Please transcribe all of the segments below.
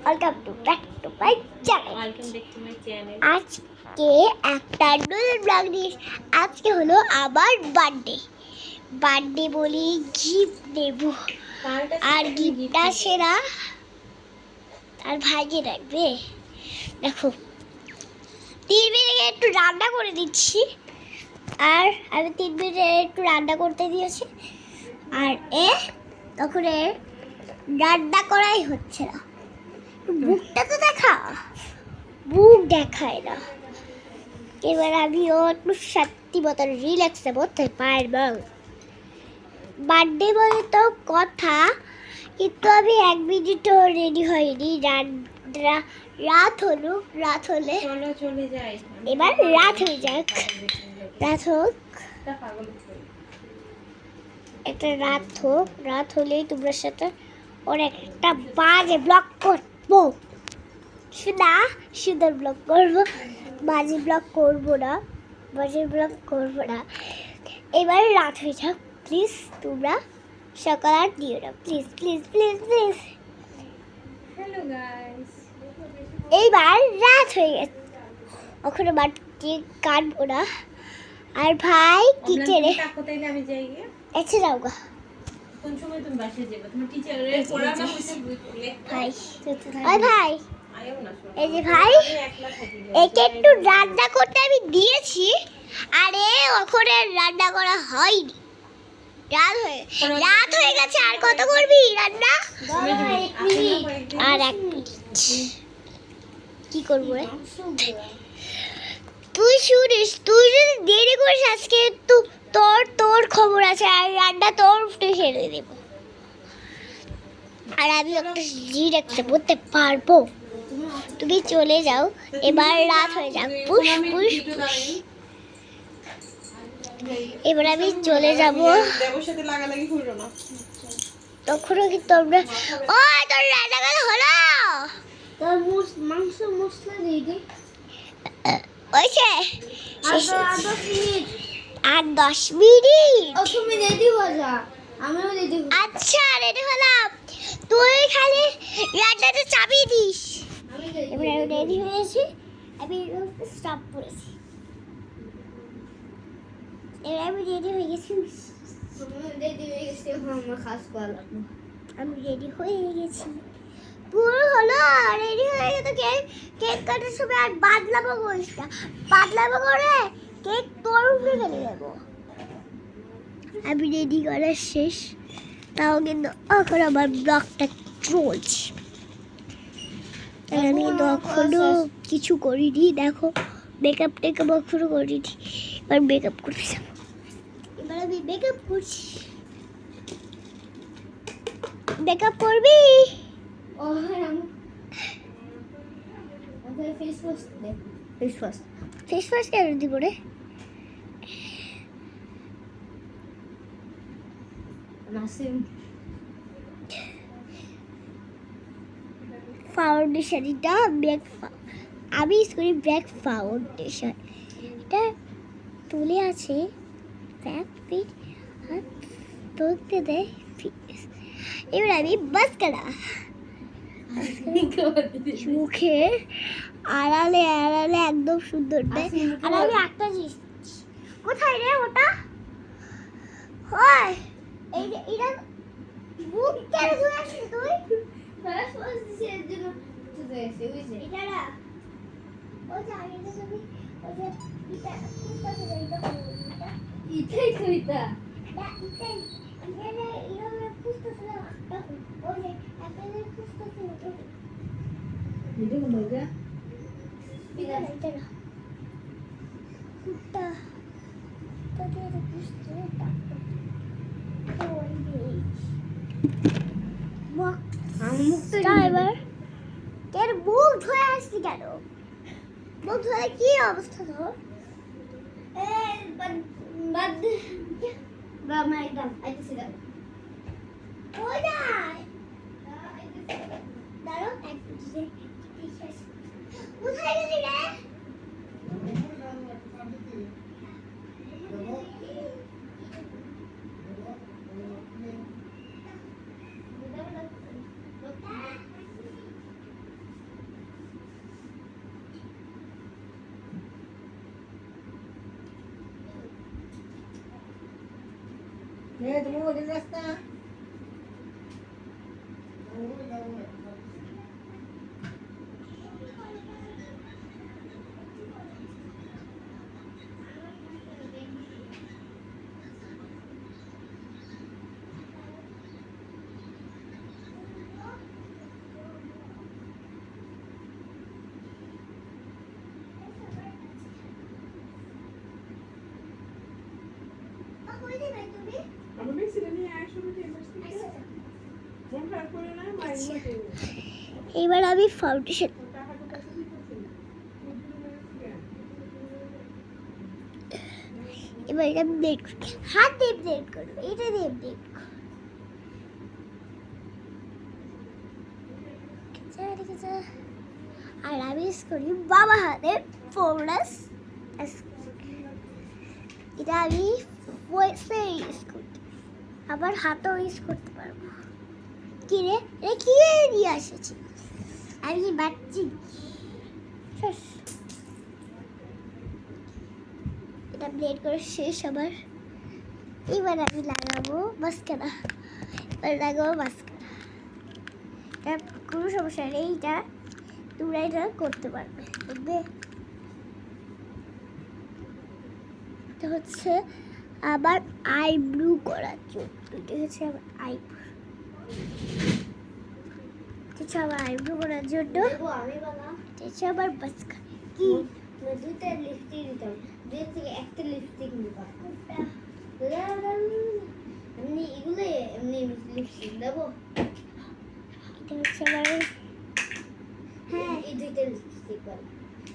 Welcome to back to my channel. আজকে একটা নতুন ব্লগ নিয়ে আজকে হলো আমার বার্থডে বলি গিফট দেব, আর গিফটটা সেরা তার ভাইকে রাখবে। দেখো 3 মিনিট একটু রান্না করে দিচ্ছি, আর আমি 3 মিনিট একটু রান্না করতে দিয়েছি, আর তখন রান্না করাই হচ্ছে না। বুকটা তো দেখা, বুক দেখায় না। এবার আমিও একটু সত্যি মতো রিল্যাক্সে বলতে পারবো। বার্থডে বলে তো কথা, কিন্তু আমি 1 মিনিটও রেডি হয়নি। রাত হলে চলে যাই, এবার রাত হয়ে যাক, রাত হোক, একটা রাত হলেই তোমার সাথে অনেক একটা বাজে ব্লগ করবো। না, সুন্দর ব্লগ করবো, বাজে ব্লগ করবো না। এবার রাত হয়ে যাক, প্লিজ তোমরা সকাল আর দিও না, please please please please. Hello guys, এইবার রাত হয়ে গেছে, ওখানে আবার কেক কাটবো না। আর ভাই কিচেনে আমি যাই গিয়ে এসে যাও গা। কোন সময় তুমি বাসায় যাবে? তোমার টিচারের পড়ানো হইছে ভাই ওই ভাই, আয়ও না। এই যে ভাই, একে একটু রান্না করতে আমি দিয়েছি, আরে ওখানে রান্না করা হয়নি। রাত হয়ে গেছে, আর কত করবি রান্না? আর 1 মিনিট কি করবো রে? তুই শুনিস, তুই যদি দেরি করিস আজকে তো তোর খবর আছে, আর রান্না তোর সেরে দেব। আর আমি একটা রিল্যাক্সে বলতে পারবো। তুমি চলে যাও, এবার রাত হয়ে যাক, পুশ পুশ পুশ। এবার আমি চলে যাব, তখনও কিন্তু আমরা তোর রান্না করা হলো, তোর মাংস মশলা দিয়ে দি। ওইছে আর 10 মিনিট। ও তুমি রেডি হয়ে যা, আমিও রেডি হই। আচ্ছা রেডি হলাম, তুই খালি রান্নাটা চাপিয়ে দিস। এবার আমি রেডি হয়েছি, আমি স্টপ করেছি। এবার আমি রেডি হয়ে গেছি, রেডি হয়ে গেছি, আমার খাস করা লাগবে। আমি রেডি হয়ে গেছি, পুরো হলো রেডি হয়ে গেছে। কেক কাটার সময় আর বাদলাবো করে কেক তোর উপরে ফেলে দেবো। আমি রেডি করা শেষ, তাও কিন্তু এখন আমার ব্লগটা চলছে, আমি কিন্তু এখনো কিছু করিনি। দেখো মেকআপ টেকআপ এখনো করিনি, এবার মেকআপ করতে যাবো। এবার আমি মেকআপ করছি। মেকআপ করবি? ও হ্যাঁ, আমি ফেস ওয়াশ দে। ফেস ওয়াশ কেন দিব রে? নাসিম ফাউন্ডেশন, এটা আমি ইউজ করি ব্ল্যাক ফাউন্ডেশন। এটা তুলে আছে ব্যাক ফিট আর তোকে দেয় ফিটনেস। এবার আমি মাস্কারা মুখে আড়ালে একদম সুন্দর দেয়। আর আমি একটা জিনিস, কোথায় রে ওটা? হয় এই যে এটা মুখ কেন ধুয়ে আসছিস তুই? ফেস ওয়াশ দিছে এর জন্য চলে আসে ওই যে এটা না, ওই যে আগে যে তুমি ওই যে এটা কুস্তা ছিল, এটা এটা ইতাই কইতা এটা এটা এটা কুস্তা ছিল তখন, ওই যে একটা যে কুস্তা ছিল তখন। ভিডিও কোন গা এটা না কুস্তা তোকে এটা কুস্তা এটা ওই যে মুখ আমার মুখটা এবার কেন মুখ ধুয়ে আসলি কেন? মুখ ধুয়ে কি অবস্থা তোর? বাদ বা মাই দাম আইতেছি দাও ওই যাই দাঁড়াও এক মিনিট, কোথায় গেলি রে? এবার আমি ফাউন্ডেশন এবার এটা ব্লেড হাত দিয়ে ব্লেড করবো, এটা দিয়ে ব্লেড আর আমি ইউজ করি বাবা হাতে ফোরাস। এটা আমি ভয়েসে ইউজ করি, আবার হাতেও ইউজ করতে পারবো। কি রে, এটা কি দিয়ে এসেছি আমি বাচ্চি। এটা ব্লেড করে শেষ আবার। এবার আমি লাগাবো মাস্কারা, এবার লাগাবো মাস্কারা। এটা কোনো সমস্যা নেই, এইটা তোমরা এটা করতে পারবে। দেখবে এটা হচ্ছে আবার আইব্রু করার জন্য, এটা হচ্ছে আবার আইব্রু, এটা আবার আইব্রু করার জন্য, আমি বানাম এটা আবার মাস্কারা। কি দুইটা লিপস্টিক দিতাম, দুই থেকে একটা লিপস্টিক নিতাম। এমনি এগুলো এমনি লিপস্টিক দেবো। এটা হচ্ছে আবার হ্যাঁ এই দুইটা লিপস্টিক বল।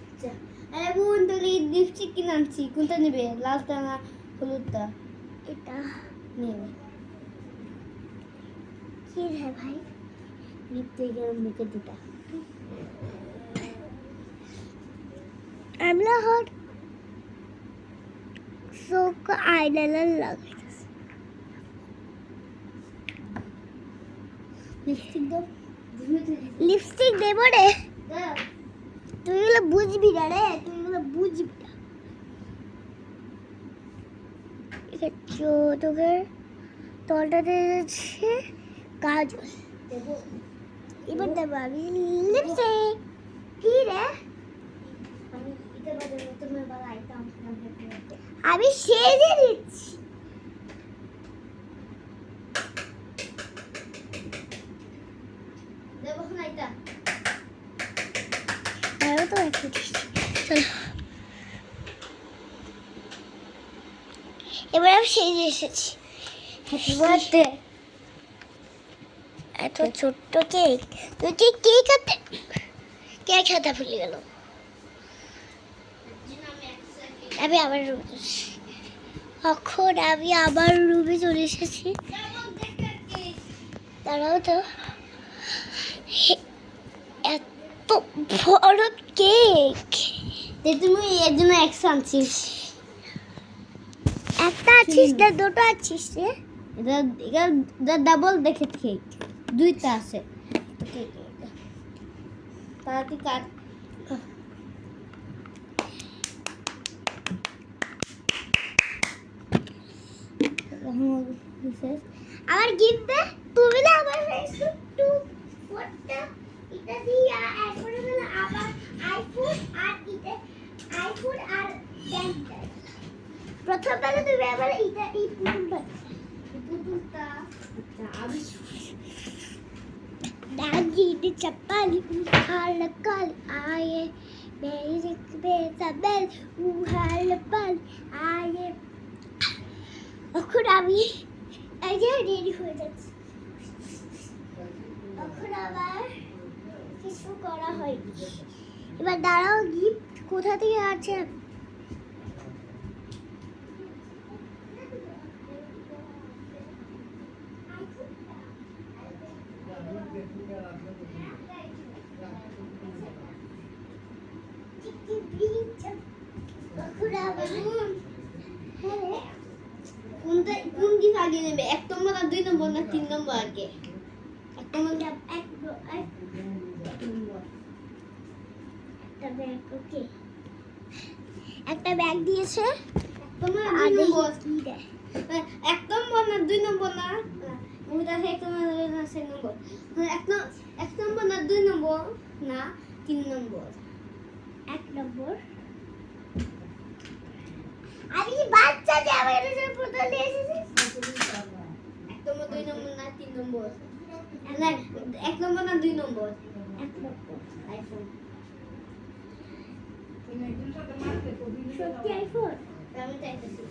আচ্ছা আরে বোন তাহলে এই লিপস্টিক কিনে আনছি, কোনটা নেবে, লালটা না হলুদটা? এটা নেবে কি রে ভাই, লিপস্টিকের মুখে দুটা। আমরা হট চোখ আইলাইনার লাগাইতেছি। লিপস্টিক দাও, লিপস্টিক দেবো রে, দাও। তুই এগুলো বুঝবি না রে, তুই এগুলো বুঝবি না। তোকে তলটাতে যাচ্ছে কাজল, দেবো এবার দেবো আমি লিপস্টিক। কি রে, আমি এটা বাদে তোমার বাবা আইতাম আমি সেজে দিচ্ছি। দেবো না এটা। আরো তো একটু দিচ্ছি, চলো। এবার আমি সেজে এসেছি। Happy birthday. এত ছোট্ট কেক, তুই কি কেক হাতে, কেক খেতে ভুলে গেল। আমি আবার রুমে এখন আমি আবার রুমে চলে এসেছি। তারাও তো এত বড় কেক, তুমি এর জন্য একশো আনছিস, একটা আছিস না দুটো আছিস রে? এটা এটা ডাবল দেখে কেক, দুইটা আছে তাড়াতাড়ি কাট। আমার গিফট দে, তুমি না আমার একটু ফটো এটা দিয়া এখন হলো আবার আইফোন আর এটা আইফোন আর ব্যাংক। প্রথম বেলা তুমি আবার এটা এই পুতুলটা আমি दादी ने चप्पल उखाड़ कर आए, मेरे बेसबल उखाड़ पर आए। এখন আমি এই যে রেডি হয়ে যাচ্ছি, এখন আবার কিছু করা হয়নি। এবার দাঁড়াও, গিফট কোথা থেকে আছে? কোন গিফট আগে নেবে, 1 নম্বর আর 2 নম্বর না 3 নম্বর আগে? 1 নম্বর একটা ব্যাগ দিয়েছে, তোমার আর 2 নম্বর কি দেয় এক নম্বর না 2 নম্বর না মুভিটা এক নম্বর না 6 নম্বর এক নম্বর না 2 নম্বর না 3 নম্বর 1 নম্বর আমি বাচ্চা যে আমার কাছে পুতুল নিয়ে এসেছিস। 1 নম্বর 2 নম্বর না 3 নম্বর না 1 নম্বর না 2 নম্বর 1 নম্বর আইফোন সত্যি আইফোন। আমি চাইতেছি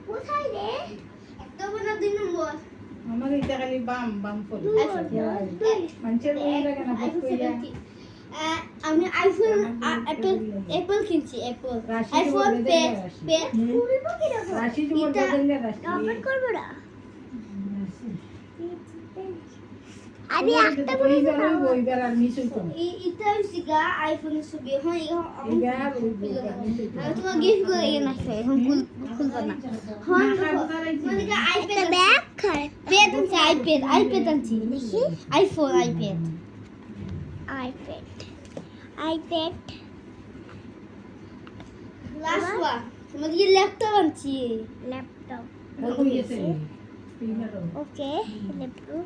কোথায় রে? 1 নম্বর না 2 নম্বর আমার এটা খালি বাম বাম করে আইফোন মানুষের বই লাগে না বই কইয়া আমি আইফোন অ্যাপল কিনছি অ্যাপল রাশি আইফোন বলে পে দেয় রাশি। পে পুরো কি রকম? রাশি তোমার এটা- বদলে রাশি ডাউনলোড করব না। আমি একটা করে বই বের বই বের আর মিস হইতো না এটা হচ্ছে গা আইফোনের ছবি হ্যাঁ এই বের ওই বই বের মিস হইতো না আমি তোমার গিফট করে ইয়ে না এখন খুলবো না হ্যাঁ মানে একটা আইপ্যাড ব্যাগ খায়। প্যাড আনছি আইপ্যাড আনছি দেখি iPhone iPad iPad last one তোমার কি ল্যাপটপ আনছি ল্যাপটপ। কই গেছে এই বের ওকে ল্যাপটপ।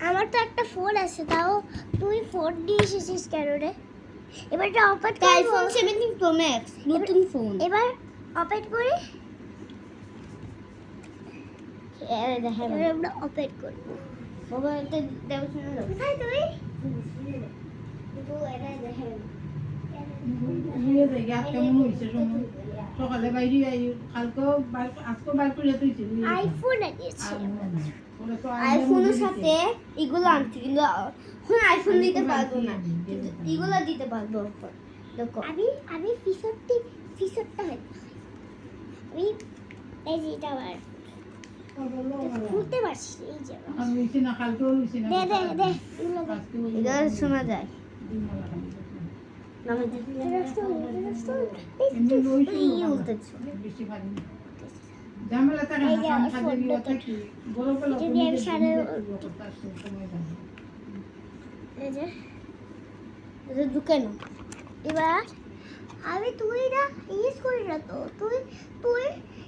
আমার তো একটা ফোন আছে, তাও তুই ফোন নিয়ে এসেছিস কেন রে? এবার এটা অপারেট আইফোন 17 প্রো ম্যাক্স নতুন ফোন এবার অপারেট করে দেখেন এবার আমরা অপারেট করবো। বাবা এটা দেবো শুনে দাও কোথায় তুই? কিন্তু এটা দেখেন নিয়ে যাই গা কেমন হইছে সময় সকালে বাইরে আই কালকে আজকে বাইরে করে তুইছিলি আইফোন আনিয়েছি। আইফোনের সাথে এগুলো আনছি কিন্তু এখন আইফোন দিতে পারবো না কিন্তু এগুলো দিতে পারবো দেখো আমি ফিসরটা হয় আমি এই যে এটা আমার খুলতে পারছি না, এই যে আমার। আমি হইছি না কালকেও হইছি না দে এগুলো দে। এটা শোনা যায় এমনি রইছি এই উল্টেছো বেশি ভারী জামেলা থাকে এই না যে কাম আমার কাজে ফোনটা বিয়ে থাকে বড় বড় এটা দিয়ে আমি সারা- সময় লাগে এই যে এটা ঢুকে না এবার তুই না ইউজ করি না তো তুই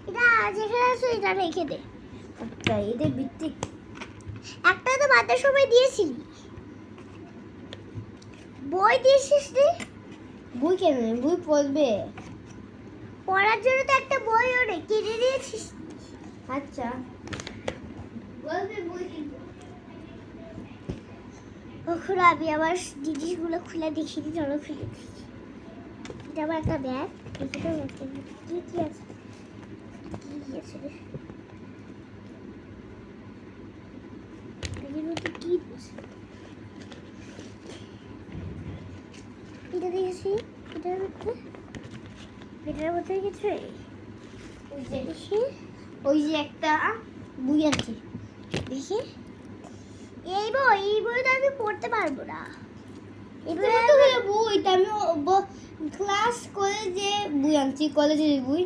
এটা যেখানে আছো এটা রেখে দে। আচ্ছা এটা ভিত্তিক একটা তো বাদের সময় দিয়েছিলি, বই দিয়েছিস রে। বই কেন বই পড়বে পড়ার জন্য তো একটা বইও রে কিনে দিয়েছিস। আচ্ছা বলবে বই এখন আমি আমার জিনিসগুলো খুলে দেখিয়ে দিই, চলো খুলে দিই। এটা আমার একটা ব্যাগ, এখানে কি আছে কি আছে রে? এর মধ্যে কি আছে? এটা দেখেছি, এটার মধ্যে কিছু ওই যে দেখি ওই যে একটা বই আছে দেখি এই বই তো আমি পড়তে পারবো না। এটা তো হলো বইটা আমি ক্লাস করে যে বই আনছি কলেজের বই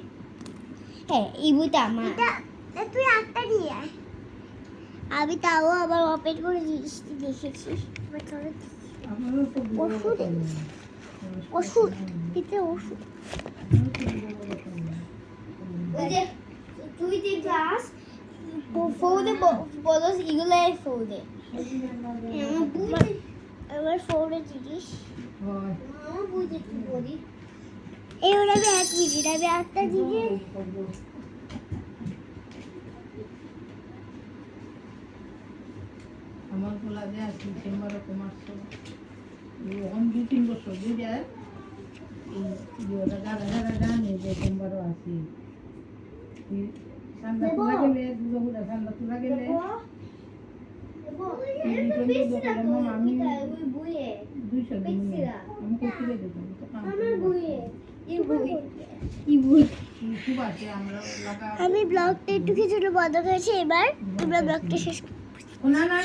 হ্যাঁ এই বইটা আমার তুই একটা নিয়ে আয়। আমি তাও আবার ওপেন করে জিনিসটি দেখেছি। এবার চলো আপনারও তো ওষুধ ওষুধ দিতে ওষুধ ওই যে তুই যে ক্লাস ফৌদে বলস এগুলো ফৌদে আমার বই আমার ফোনের জিনিস হয় আমার বই দেখতে বলি এবার আমি 1 মিনিট আমি একটা জিনিস আমার বলা যে আছে চেম্বারে কমার্স এখন 2-3 বছর দিয়ে যায় জানে যে চেম্বারও আছে ঠান্ডা তুলা গেলে দুপুরে ঠান্ডা তুলা গেলে আমি 200 দিন আমি করতে দেবো আমার বইয়ে এই বই খুব আছে আমরা লাগা আমি ব্লগটা একটু কিছুটা বন্ধ করেছি। এবার তোমরা ব্লগটা শেষ না না